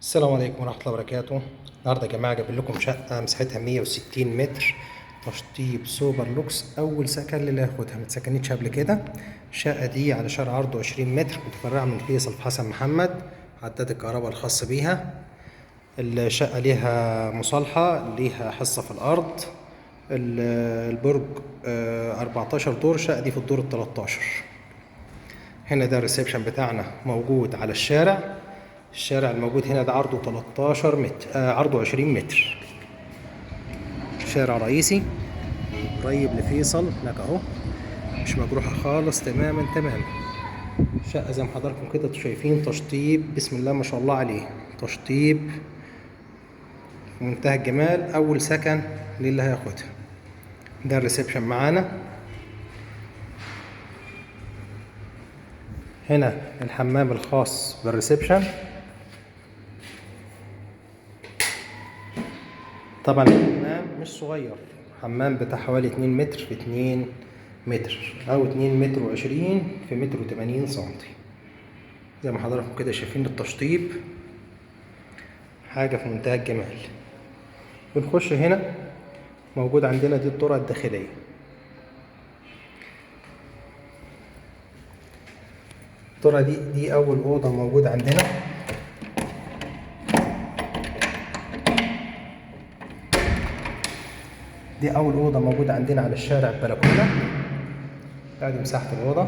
السلام عليكم ورحمة الله وبركاته. النهارده يا جماعة جايب لكم شقة مساحتها 160 متر، تشطيب سوبر لوكس، أول سكن للي هياخدها، متسكنتش قبل كده. الشقة دي على شارع عرضه 20 متر، متفرعة من فيصل في حسن محمد، عداد الكهرباء الخاص بيها. الشقة ليها مصالحة، ليها حصة في الأرض. البرج 14 دور، الشقة دي في الدور ال 13. هنا ده الريسبشن بتاعنا، موجود على الشارع. الشارع الموجود هنا ده عرضه 13 متر، عرضه 20 متر. شارع رئيسي قريب لفيصل هناك اهو، مش مجروحة خالص، تماما. شقة زي ما حضراتكم كده شايفين، تشطيب بسم الله ما شاء الله عليه، تشطيب في منتهى الجمال، أول سكن للي هياخدها. ده الريسبشن معانا. هنا الحمام الخاص بالريسبشن. طبعا الحمام مش صغير، حمام بتاع حوالي 2 متر في 2 متر او 2 متر و20 في متر و80 سنتي. زي ما حضراتكم كده شايفين التشطيب، حاجة في منتهى الجمال. بنخش هنا، موجود عندنا دي الطرق الداخلية. الطرق دي اول اوضة موجودة عندنا. دي أول أوضة موجودة عندنا على الشارع ببلكونة. ادي مساحة الأوضة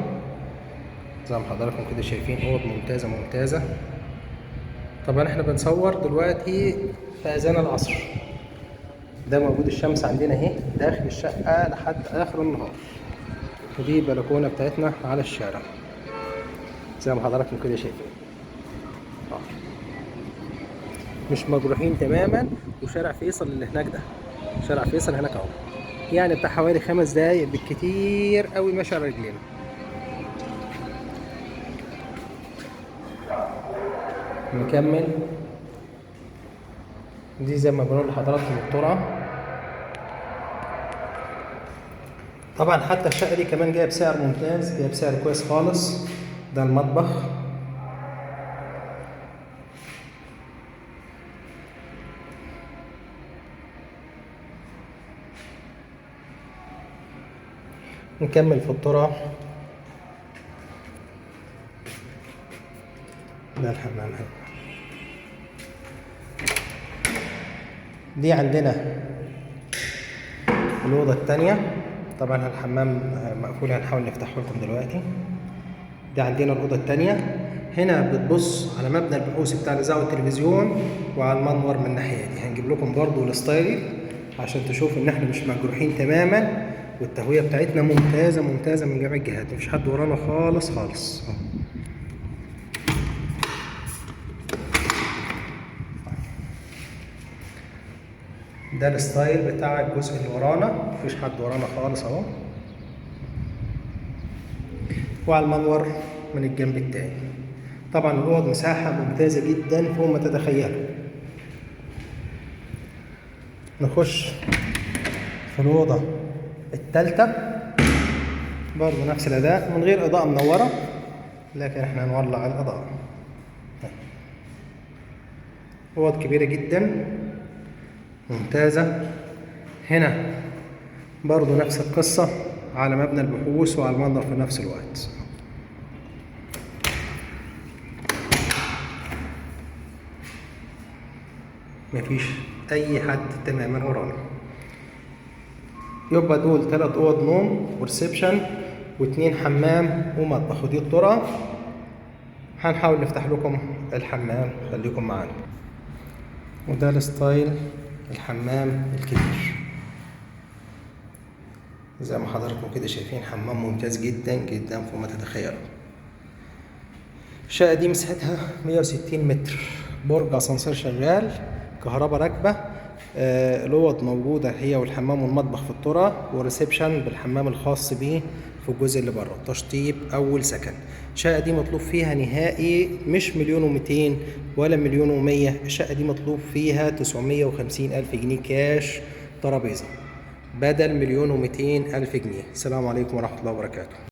زي ما حضراتكم كده شايفين، أوض ممتازة. طبعا احنا بنصور دلوقتي في أذان العصر. ده موجود الشمس عندنا اهي داخل الشقة لحد آخر النهار. ودي البلكونة بتاعتنا على الشارع زي ما حضراتكم كده شايفين. مش مجروحين تماما. وشارع فيصل اللي هناك ده، شارع فيصل هناك اهو، يعني بتاع حوالي 5 دقايق بالكتير قوي ماشي على رجلينا. نكمل. دي زي ما بنقول لحضراتكم الطرقة. طبعا حتى الشقة دي كمان جايه بسعر ممتاز، جايه بسعر كويس خالص. ده المطبخ. نكمل في الطرقة. ده الحمام. دي عندنا الأوضة التانية. طبعا الحمام مقفول، هنحاول نفتحه لكم دلوقتي. دي عندنا الأوضة التانية. هنا بتبص على مبنى البحوث بتاع الإذاعة والتلفزيون، وعلى المنور من الناحية دي. هنجيب لكم برضو الستايل عشان تشوفوا إن احنا مش مجروحين تماما، والتهوية بتاعتنا ممتازة من جميع الجهات، مفيش حد ورانا خالص. ده الستايل بتاع الجزء اللي ورانا، مفيش حد ورانا خالص اهو. وعلى المنور من الجنب التاني. طبعا الاوض مساحة ممتازة جدا فوق ما تتخيلوا. نخش في الأوضة التالتة، برضه نفس الأداء من غير إضاءة منورة، لكن احنا هنولع الإضاءة. أوض كبيرة جدا ممتازة. هنا برضو نفس القصة، على مبنى البحوث وعلى المنظر في نفس الوقت. مفيش أي حد تماما ورانا. يبقى دول 3 أوض نوم وريسبشن و2 حمام ومطبخ، ودي الطرقة. هنحاول نفتح لكم الحمام، خليكم معانا. وده الستايل الحمام الكبير زي ما حضراتكم كده شايفين، حمام ممتاز جدا فوق ما تتخيلوا. الشقة دي مساحتها 160 متر، برج اسانسير شغال، كهرباء راكبة. الأوض موجودة هي والحمام والمطبخ في الطرقة، وريسبشن بالحمام الخاص بيه في الجزء اللي بره. تشطيب أول سكن. الشقة دي مطلوب فيها نهائي مش 1,200,000 ولا 1,100,000. الشقة دي مطلوب فيها 950,000 جنيه كاش ترابيزة، بدل 1,200,000 جنيه. السلام عليكم ورحمة الله وبركاته.